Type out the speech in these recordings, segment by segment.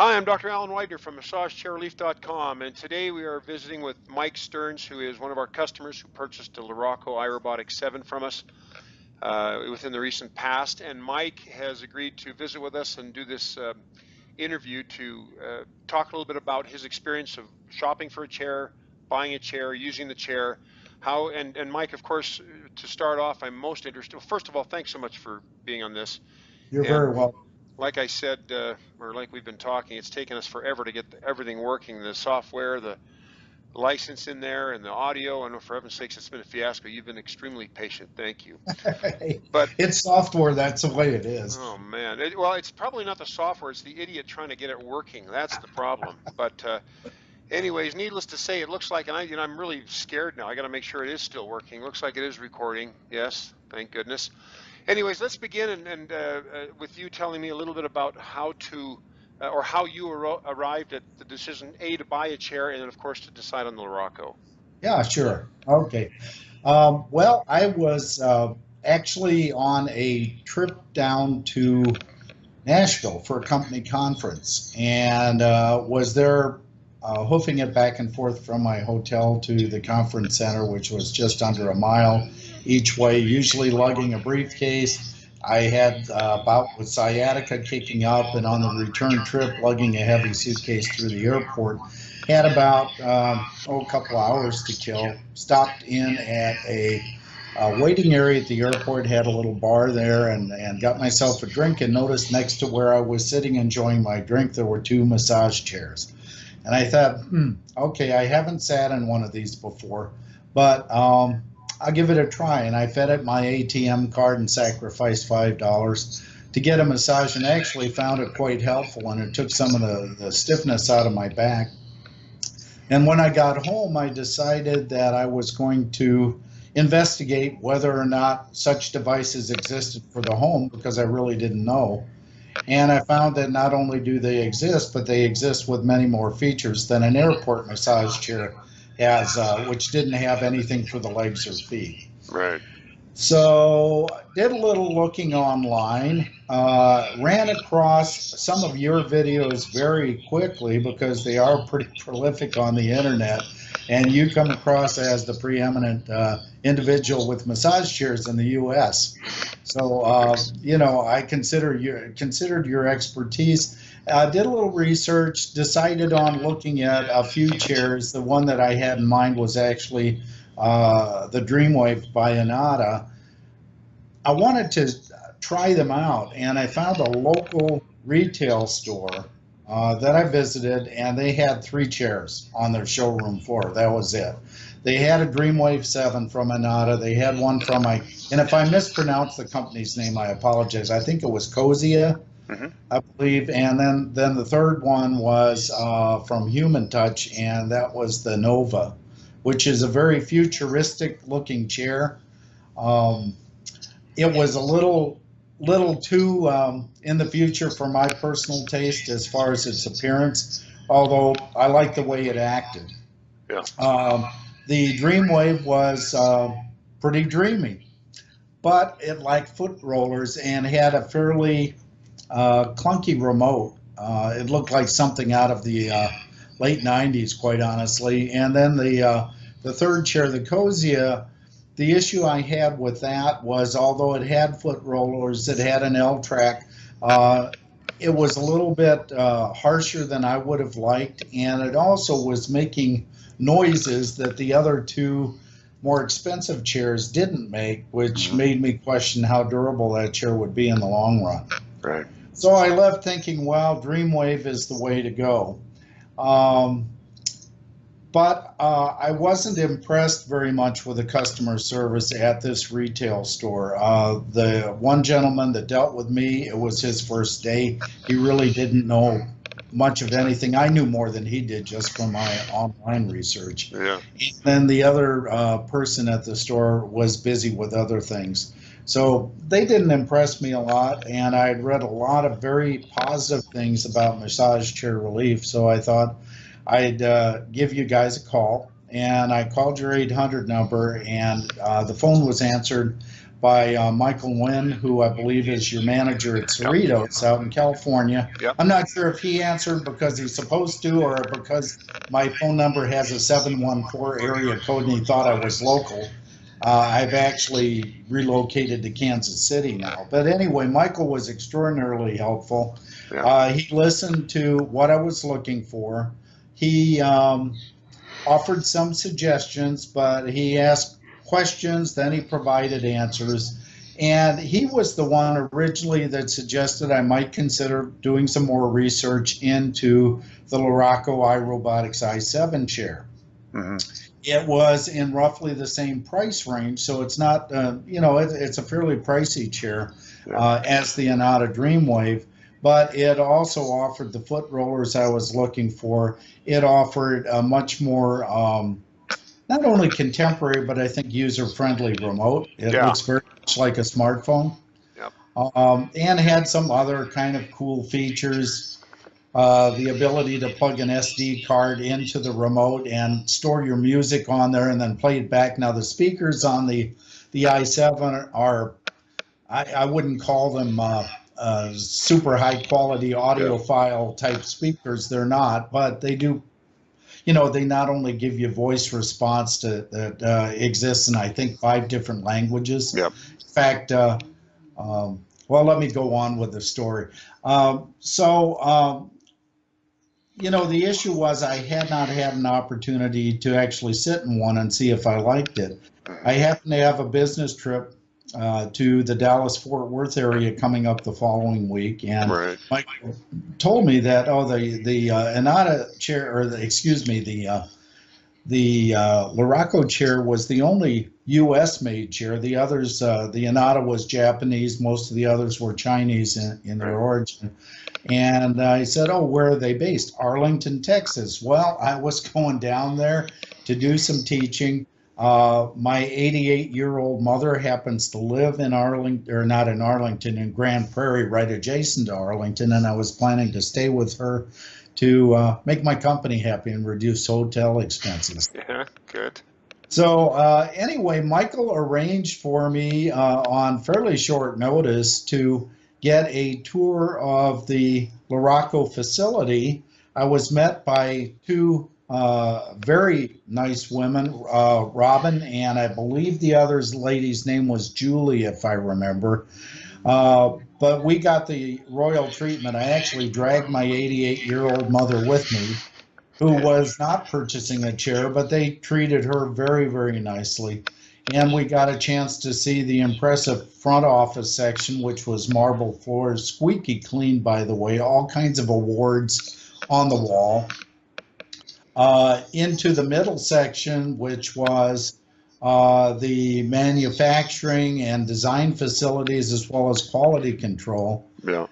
Hi, I'm Dr. Alan Widener from MassageChairRelief.com, and today we are visiting with Mike Stearns, who is one of our customers who purchased a LaRocco iRobotic 7 from us within the recent past. And Mike has agreed to visit with us and do this interview to talk a little bit about his experience of shopping for a chair, buying a chair, using the chair. And Mike, of course, to start off, I'm most interested. Well, first of all, thanks so much for being on this. You're And very welcome. like I said, or like we've been talking, it's taken us forever to get everything working, the software, the license in there, and the audio. I know, for heaven's sakes, it's been a fiasco. You've been extremely patient. Thank you. But It's software, that's the way it is. oh man, well, it's probably not the software. It's the idiot trying to get it working. That's the problem. But anyways, needless to say, it looks like, and I'm really scared now. I got to make sure it is still working. Looks like it is recording. Yes, thank goodness. Anyways, let's begin and with you telling me a little bit about how to, or how you arrived at the decision, A, to buy a chair, and then, of course, to decide on the LaRocco. Yeah, sure. Okay. Well, I was actually on a trip down to Nashville for a company conference and was there hoofing it back and forth from my hotel to the conference center, which was just under a mile each way, usually lugging a briefcase. I had a bout with sciatica kicking up, and on the return trip, lugging a heavy suitcase through the airport. Had about a couple hours to kill. Stopped in at a waiting area at the airport, had a little bar there, and got myself a drink, and noticed next to where I was sitting enjoying my drink, there were two massage chairs. And I thought, okay, I haven't sat in one of these before, but I'll give it a try. And I fed it my ATM card and sacrificed $5 to get a massage, and actually found it quite helpful, and it took some of the stiffness out of my back. And when I got home, I decided that I was going to investigate whether or not such devices existed for the home, because I really didn't know. And I found that not only do they exist, but they exist with many more features than an airport massage chair has, which didn't have anything for the legs or feet. Right. So did a little looking online, ran across some of your videos very quickly because they are pretty prolific on the internet, and you come across as the preeminent individual with massage chairs in the U.S. So you know, I considered your expertise. Did a little research, decided on looking at a few chairs. The one that I had in mind was actually the Dreamwave by Anata. I wanted to try them out, and I found a local retail store that I visited, and they had 3 chairs on their showroom floor. That was it. They had a Dreamwave 7 from Anata. They had one from and if I mispronounce the company's name, I apologize. I think it was Cosia, I believe. And then the third one was from Human Touch, and that was the Nova, which is a very futuristic looking chair. It was a little too in the future for my personal taste as far as its appearance, although I like the way it acted. Yeah. The Dreamwave was pretty dreamy, but it lacked foot rollers and had a fairly clunky remote. It looked like something out of the late 90s, quite honestly. And then the third chair, the Cosia, the issue I had with that was, although it had foot rollers, it had an L-track, it was a little bit harsher than I would have liked, and it also was making noises that the other 2 more expensive chairs didn't make, which made me question how durable that chair would be in the long run. Right. So I left thinking, well, Dreamwave is the way to go. But I wasn't impressed very much with the customer service at this retail store. The one gentleman that dealt with me, it was his first day. He really didn't know much of anything. I knew more than he did just from my online research. Yeah. And then the other person at the store was busy with other things. So they didn't impress me a lot, and I had read a lot of very positive things about massage chair relief, so I thought I'd give you guys a call. And I called your 800 number, and the phone was answered by Michael Nguyen, who I believe is your manager at Cerritos out in California. Yep. I'm not sure if he answered because he's supposed to or because my phone number has a 714 area code and he thought I was local. I've actually relocated to Kansas City now. But anyway, Michael was extraordinarily helpful. Yeah. He listened to what I was looking for. He offered some suggestions, but he asked questions, then he provided answers. And he was the one originally that suggested I might consider doing some more research into the LaRocco iRobotics i7 chair. Mm-hmm. It was in roughly the same price range, so it's not, it's a fairly pricey chair as the Inada Dreamwave, but it also offered the foot rollers I was looking for. It offered a much more, not only contemporary, but I think user-friendly remote. It looks very much like a smartphone. Yep. And had some other kind of cool features. The ability to plug an SD card into the remote and store your music on there and then play it back. Now the speakers on the i7 are, I wouldn't call them super high quality audiophile type speakers. They're not, but they do, they not only give you voice response that exists in I think 5 different languages. Yep. In fact, well, let me go on with the story. The issue was I had not had an opportunity to actually sit in one and see if I liked it. I happened to have a business trip to the Dallas-Fort Worth area coming up the following week, and Mike told me that the Inada chair, or the LaRocco chair was the only U.S.-made chair. The others, the Inada was Japanese. Most of the others were Chinese in their origin. And I said, where are they based? Arlington, Texas. Well, I was going down there to do some teaching. My 88-year-old mother happens to live in Arlington, or not in Arlington, in Grand Prairie, right adjacent to Arlington, and I was planning to stay with her to make my company happy and reduce hotel expenses. Yeah, good. So anyway, Michael arranged for me on fairly short notice to get a tour of the LaRocco facility. I was met by 2 very nice women, Robin, and I believe the other lady's name was Julie, if I remember. But we got the royal treatment. I actually dragged my 88-year-old mother with me, who was not purchasing a chair, but they treated her very, very nicely. And we got a chance to see the impressive front office section, which was marble floors, squeaky clean, by the way, all kinds of awards on the wall. Into the middle section, which was the manufacturing and design facilities, as well as quality control. Yeah.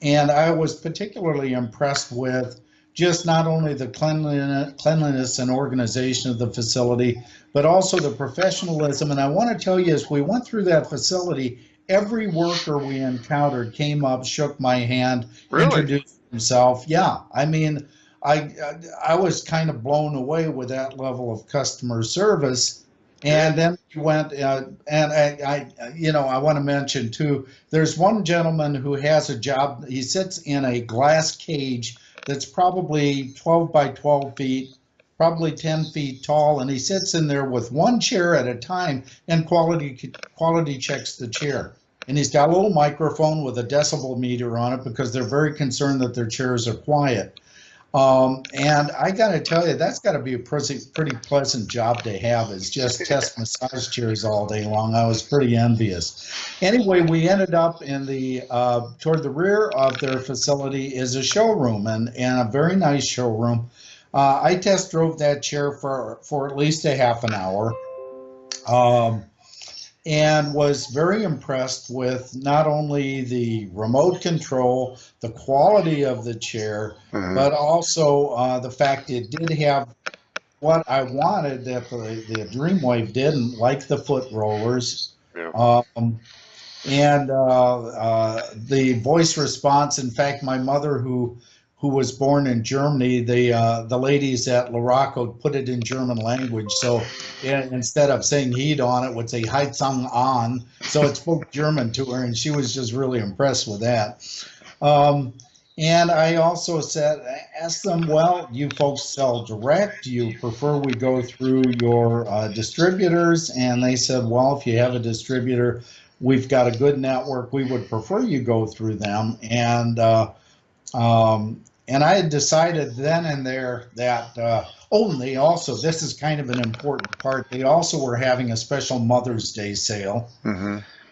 And I was particularly impressed with just not only the cleanliness and organization of the facility, but also the professionalism. And I want to tell you, as we went through that facility, every worker we encountered came up, shook my hand, introduced himself. Yeah, I mean, I was kind of blown away with that level of customer service. And then we went, and I want to mention too, there's one gentleman who has a job. He sits in a glass cage that's probably 12 by 12 feet, probably 10 feet tall, and he sits in there with one chair at a time and quality checks the chair. And he's got a little microphone with a decibel meter on it because they're very concerned that their chairs are quiet. And I got to tell you, that's got to be a pretty pleasant job to have, is just test massage chairs all day long. I was pretty envious. Anyway, we ended up in the, toward the rear of their facility is a showroom, and a very nice showroom. I test drove that chair for at least a half an hour. And was very impressed with not only the remote control, the quality of the chair, but also the fact it did have what I wanted that the Dreamwave didn't, like the foot rollers. Yeah. And the voice response. In fact, my mother, who who was born in Germany, the ladies at LaRocco put it in German language. So instead of saying heat on, it would say Heizung on. So it spoke German to her, and she was just really impressed with that. And I also asked them, well, you folks sell direct? Do you prefer we go through your distributors? And they said, well, if you have a distributor, we've got a good network. We would prefer you go through them. And I had decided then and there that, and they also, this is kind of an important part, they also were having a special Mother's Day sale,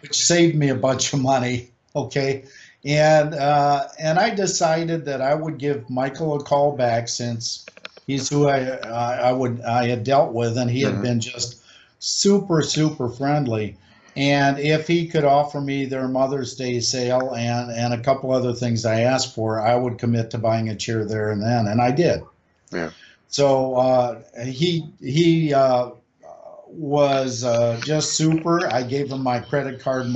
which saved me a bunch of money. Okay. And I decided that I would give Michael a call back, since he's who I had dealt with, and he had been just super, super friendly. And if he could offer me their Mother's Day sale and a couple other things I asked for, I would commit to buying a chair there and then, and I did. Yeah. So he was just super. I gave him my credit card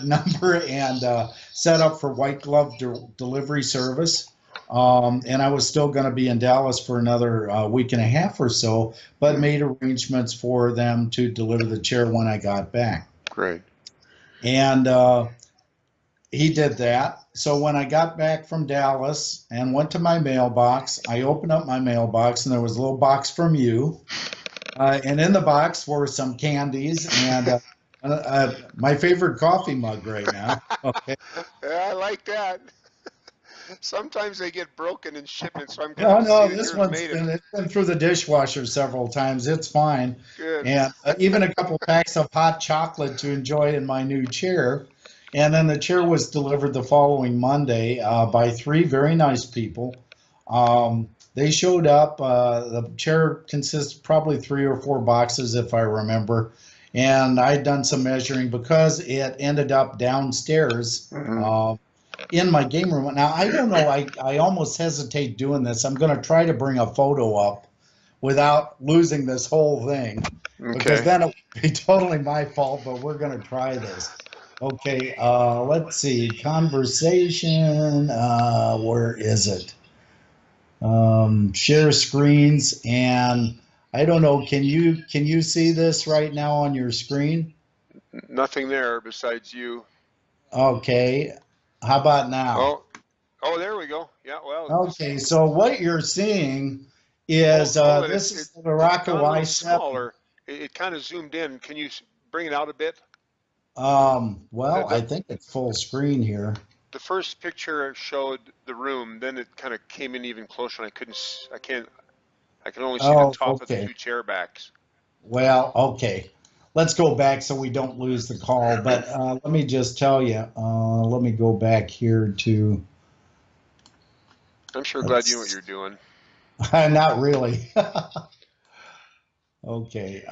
number and set up for white glove delivery service. And I was still going to be in Dallas for another week and a half or so, but made arrangements for them to deliver the chair when I got back. Great. And he did that. So when I got back from Dallas and went to my mailbox, I opened up my mailbox and there was a little box from you. And in the box were some candies and my favorite coffee mug right now. Okay. Yeah, I like that. Sometimes they get broken in shipment, so I'm No, glad to no, see that this yours one's made it. it's been through the dishwasher several times. It's fine. Good. And even a couple packs of hot chocolate to enjoy in my new chair. And then the chair was delivered the following Monday by three very nice people. They showed up. The chair consists of probably 3 or 4 boxes, if I remember. And I'd done some measuring because it ended up downstairs in my game room. Now, I don't know. I almost hesitate doing this. I'm going to try to bring a photo up without losing this whole thing. Okay. Because then it would be totally my fault, but we're going to try this. Okay, let's see. Conversation. Where is it? Share screens, and I don't know. Can you see this right now on your screen? Nothing there besides you. Okay. How about now? Oh, there we go. Yeah, well. Okay, so what you're seeing is this is the LaRocco i7. Smaller. It kind of zoomed in. Can you bring it out a bit? Well, I think it's full screen here. The first picture showed the room, then it kind of came in even closer, and I can only see the top of the 2 chair backs. Well, okay. Let's go back so we don't lose the call. But let me just tell you, let me go back here to. I'm sure glad you know what you're doing. Not really. Okay.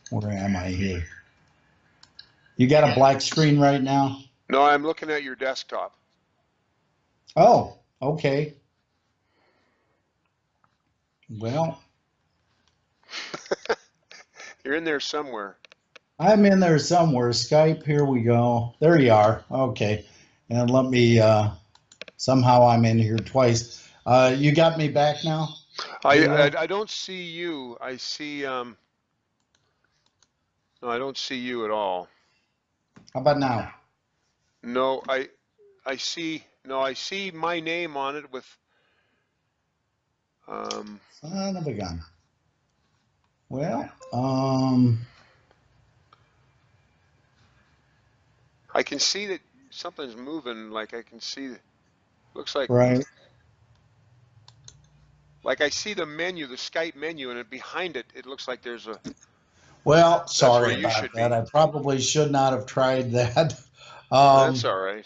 Where am I here? You got a black screen right now? No, I'm looking at your desktop. Oh, okay. Well. You're in there somewhere. I'm in there somewhere. Skype, here we go. There you are. Okay. And let me, somehow I'm in here twice. You got me back now? I don't see you. I see, no, I don't see you at all. How about now? No, I see my name on it with, Son of a gun. Well, I can see that something's moving. Like I can see, looks like, right. Like I see the menu, the Skype menu, and behind it, it looks like there's a. Well, sorry about that. I probably should not have tried that. That's all right.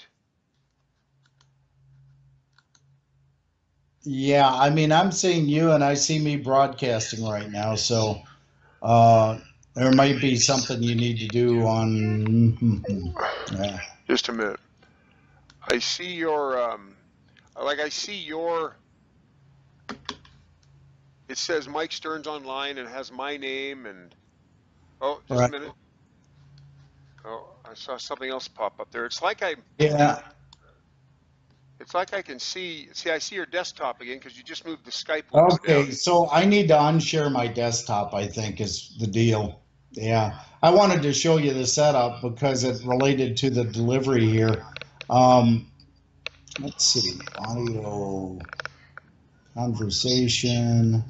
Yeah, I mean, I'm seeing you and I see me broadcasting right now, so there might be something you need to do on. Yeah. Just a minute. I see your, I see your. It says Mike Stearns online and has my name and. Oh, just a minute. Oh, I saw something else pop up there. It's like Yeah. It's like I can see. See, I see your desktop again because you just moved the Skype window Okay, down. so I need to unshare my desktop, I think is the deal. Yeah, I wanted to show you the setup because it related to the delivery here. Um, let's see, audio, conversation,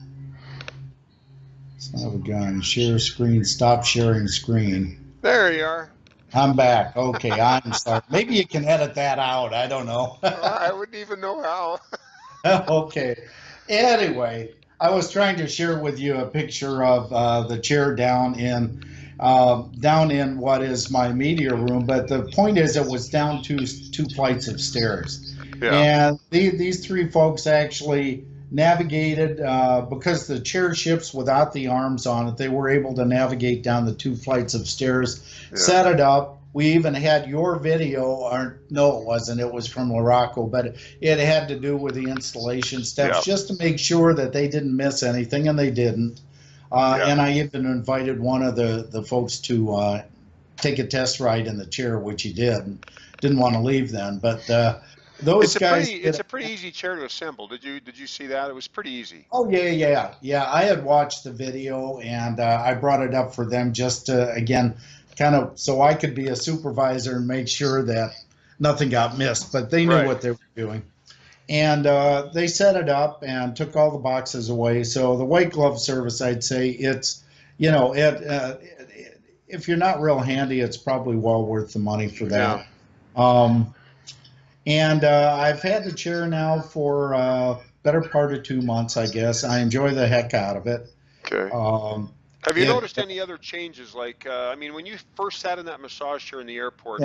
son of a gun, share screen, stop sharing screen. There you are. I'm back. Okay, I'm sorry. Maybe you can edit that out. I don't know. I wouldn't even know how. Okay. Anyway, I was trying to share with you a picture of the chair down in what is my media room, but the point is it was down two flights of stairs, Yeah. and these three folks actually navigated because the chair ships without the arms on it. They were able to navigate down the two flights of stairs, Yeah. set it up. We even had your video, or no, it wasn't. It was from LaRocco, but it had to do with the installation steps, Yeah. just to make sure that they didn't miss anything, and they didn't. Yeah. And I even invited one of the folks to take a test ride in the chair, which he did. Didn't want to leave then, but those guys. It's a pretty easy chair to assemble. Did you see that? It was pretty easy. Oh yeah. I had watched the video, and I brought it up for them just to again, kind of so I could be a supervisor and make sure that nothing got missed. But they knew Right. what they were doing. And they set it up and took all the boxes away. So the white glove service, I'd say it's, if you're not real handy, it's probably well worth the money for that. Yeah. And I've had the chair now for better part of 2 months, I guess. I enjoy the heck out of it. Okay. Have you noticed any other changes? Like, I mean, when you first sat in that massage chair in the airport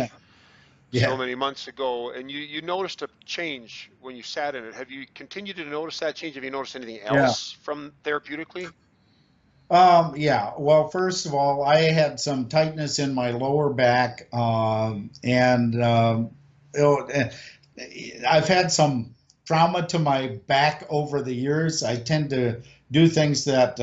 so many months ago, and you noticed a change when you sat in it, have you continued to notice that change? Have you noticed anything else from therapeutically? Yeah. Well, first of all, I had some tightness in my lower back, and I've had some trauma to my back over the years. I tend to do things that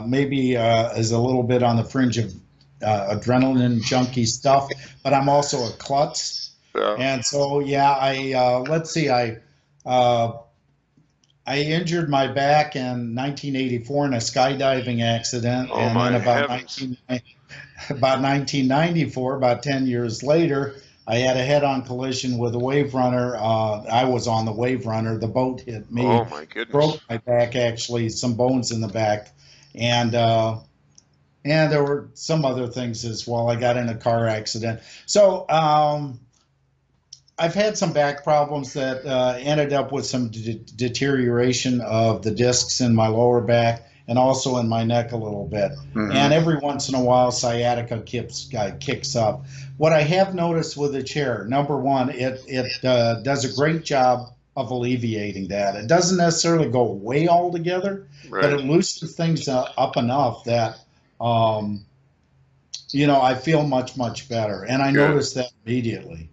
maybe is a little bit on the fringe of adrenaline junkie stuff, but I'm also a klutz. Yeah. And so, let's see, I injured my back in 1984 in a skydiving accident, Oh, and my then heavens. about 1994, about 10 years later, I had a head-on collision with a wave runner. I was on the wave runner. The boat hit me. Oh, my goodness. Broke my back, actually, some bones in the back. And there were some other things as well. I got in a car accident. So I've had some back problems that ended up with some deterioration of the discs in my lower back and also in my neck a little bit. Mhm. And every once in a while, sciatica kicks up. What I have noticed with the chair, number one, it does a great job of alleviating that. It doesn't necessarily go away altogether, but it loosens things up enough that, I feel much better. And I noticed that immediately.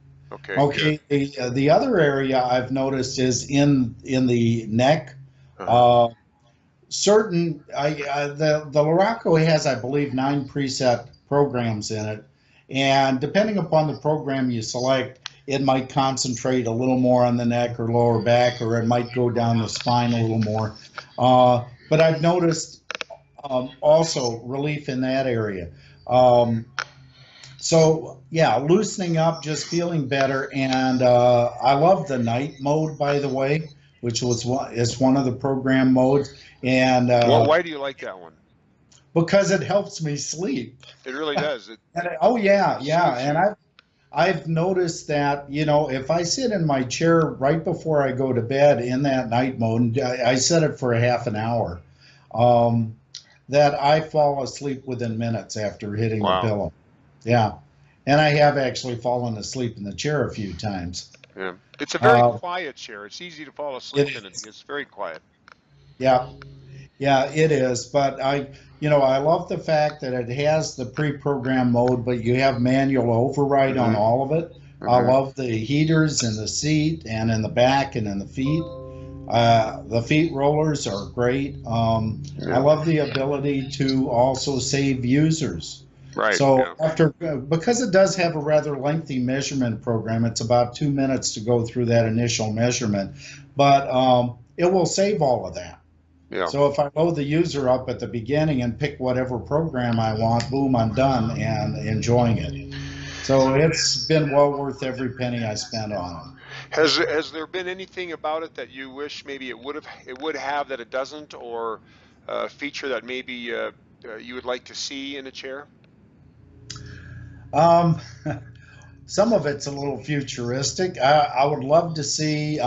Okay. The other area I've noticed is in the neck. The LaRocco has, I believe, 9 preset programs in it, and depending upon the program you select, it might concentrate a little more on the neck or lower back, or it might go down the spine a little more. But I've noticed also relief in that area. Loosening up, just feeling better, and I love the night mode, by the way, which is one of the program modes. And why do you like that one? Because it helps me sleep. It really does. And I've noticed that, if I sit in my chair right before I go to bed in that night mode, I set it for a half an hour, that I fall asleep within minutes after hitting the pillow. Yeah. And I have actually fallen asleep in the chair a few times. Yeah. It's a very quiet chair. It's easy to fall asleep in it. It's very quiet. Yeah. Yeah, it is. But I love the fact that it has the pre-program mode, but you have manual override on all of it. I love the heaters in the seat and in the back and in the feet. The feet rollers are great. I love the ability to also save users. Right. So Yeah. because it does have a rather lengthy measurement program, it's about 2 minutes to go through that initial measurement, but it will save all of that. Yeah. So if I load the user up at the beginning and pick whatever program I want, boom, I'm done and enjoying it. So it's been well worth every penny I spent on Has there been anything about it that you wish maybe it would have that it doesn't, or a feature that maybe you would like to see in a chair? it. Some of it's a little futuristic. I would love to see it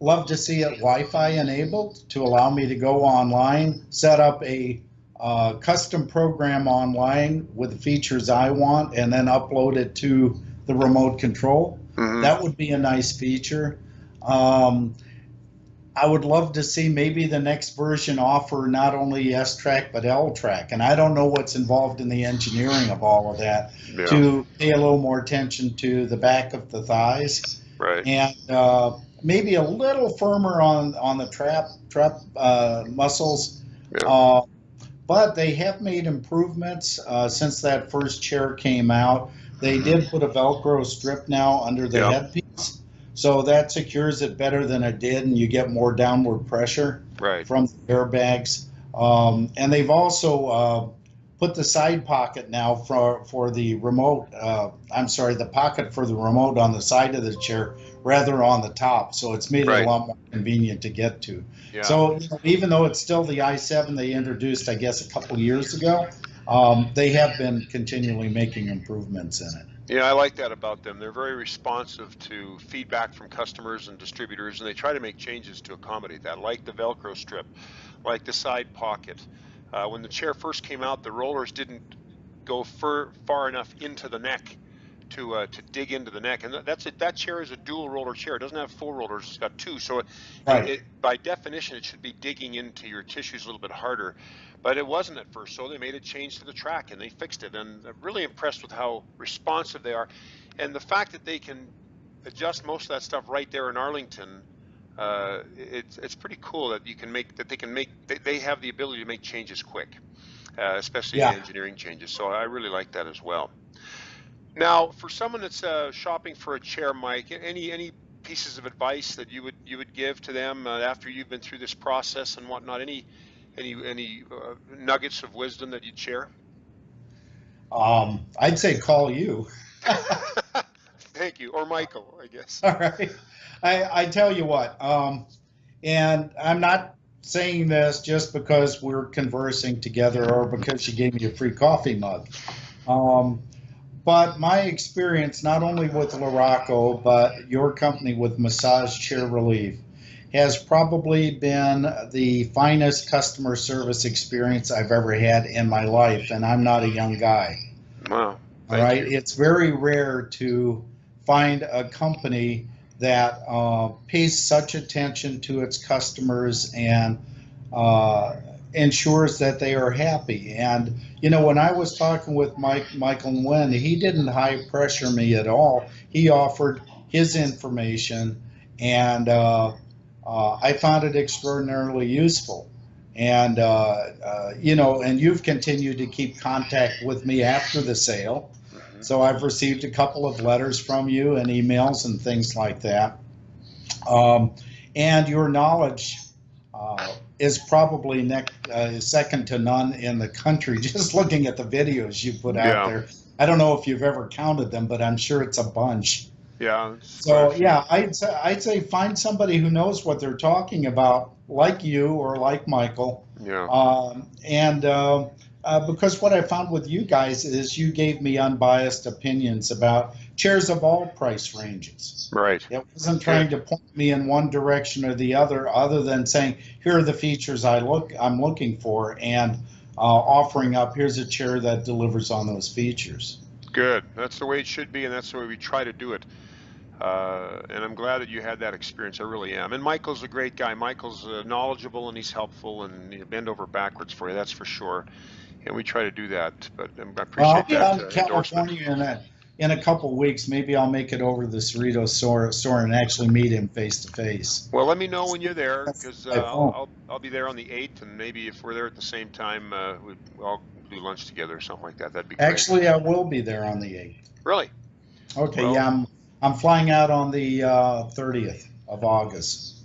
Wi-Fi enabled to allow me to go online, set up a custom program online with the features I want, and then upload it to the remote control. Hmm. That would be a nice feature. Um, I would love to see maybe the next version offer not only S-Track but L-Track, and I don't know what's involved in the engineering of all of that, Yeah. to pay a little more attention to the back of the thighs Right. and maybe a little firmer on the trap muscles. Yeah. But they have made improvements since that first chair came out. They did put a Velcro strip now under the Yeah. headpiece, so that secures it better than it did, and you get more downward pressure Right. from the airbags. And they've also put the side pocket now for the remote. I'm sorry, the pocket for the remote on the side of the chair rather on the top, so it's made it a Right. lot more convenient to get to. Yeah. So even though it's still the i7 they introduced, I guess, a couple years ago, they have been continually making improvements in it. Yeah, I like that about them. They're very responsive to feedback from customers and distributors, and they try to make changes to accommodate that, like the Velcro strip, like the side pocket. When the chair first came out, the rollers didn't go far enough into the neck to dig into the neck, and that's it. That chair is a dual roller chair. It doesn't have full rollers; it's got two. So Right. by definition, it should be digging into your tissues a little bit harder. But it wasn't at first, so they made a change to the track and they fixed it. And I'm really impressed with how responsive they are, and the fact that they can adjust most of that stuff right there in Arlington. It's pretty cool that they have the ability to make changes quick, especially the Yeah. engineering changes. So I really like that as well. Now, for someone that's shopping for a chair, Mike, any pieces of advice that you would give to them after you've been through this process and whatnot? Any nuggets of wisdom that you'd share? I'd say call you. Thank you, or Michael, I guess. All right. I tell you what, and I'm not saying this just because we're conversing together or because you gave me a free coffee mug. But my experience, not only with LaRocco, but your company with Massage Chair Relief, has probably been the finest customer service experience I've ever had in my life, and I'm not a young guy. Wow. All right. It's very rare to find a company that pays such attention to its customers and ensures that they are happy. And when I was talking with Michael Nguyen, he didn't high pressure me at all. He offered his information, and I found it extraordinarily useful. And and you've continued to keep contact with me after the sale. So I've received a couple of letters from you and emails and things like that. And your knowledge is probably second to none in the country, just looking at the videos you put out there. I don't know if you've ever counted them, but I'm sure it's a bunch. Yeah. So yeah, I'd say find somebody who knows what they're talking about, like you or like Michael. Yeah. Because what I found with you guys is you gave me unbiased opinions about chairs of all price ranges. Right. It wasn't trying to point me in one direction or the other than saying, here are the features I'm looking for, and offering up, here's a chair that delivers on those features. Good. That's the way it should be, and that's the way we try to do it. And I'm glad that you had that experience. I really am. And Michael's a great guy. Michael's knowledgeable and he's helpful, and he'll bend over backwards for you. That's for sure. And we try to do that. But I appreciate I'll be that out in California in a couple of weeks. Maybe I'll make it over to the Cerritos store and actually meet him face to face. Well, let me know when you're there, because I'll be there on the 8th, and maybe if we're there at the same time, I'll do lunch together or something like that. That'd be great. Actually, I will be there on the 8th. Really? Okay, Well, yeah, I'm flying out on the 30th of August,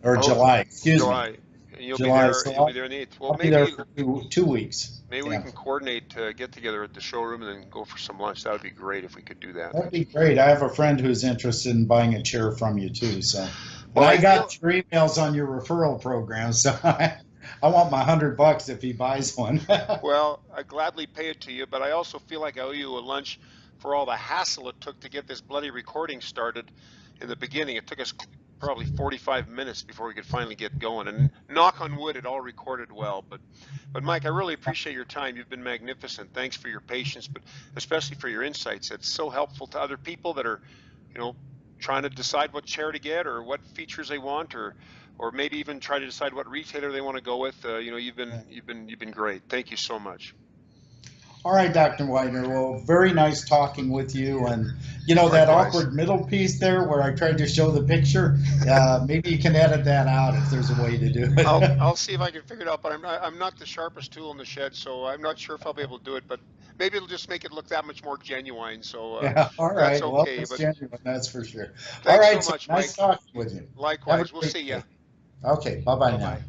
or July, excuse July. me. And you'll July, be there. so You'll be there in the 8th. Well, I'll be there maybe for 2 weeks. maybe we Yeah. can coordinate to get together at the showroom and then go for some lunch. That would be great if we could do that. That'd be great. I have a friend who's interested in buying a chair from you too. So, Well, I got your emails on your referral program, so I want my $100 if he buys one. Well, I gladly pay it to you, but I also feel like I owe you a lunch for all the hassle it took to get this bloody recording started in the beginning. It took us probably 45 minutes before we could finally get going. And knock on wood, it all recorded well. But Mike, I really appreciate your time. You've been magnificent. Thanks for your patience, but especially for your insights. It's so helpful to other people that are, trying to decide what chair to get or what features they want, or maybe even try to decide what retailer they want to go with. You've been great. Thank you so much. All right, Dr. Widener. Well, very nice talking with you. And that awkward middle piece there where I tried to show the picture, maybe you can edit that out if there's a way to do it. I'll see if I can figure it out, but I'm not the sharpest tool in the shed, so I'm not sure if I'll be able to do it, but maybe it'll just make it look that much more genuine. So yeah, all right. That's okay. Well, it's genuine, that's for sure. Thanks all right, so much, nice Mike. talking with you. Likewise. We'll see you. Okay, bye-bye now. Bye-bye.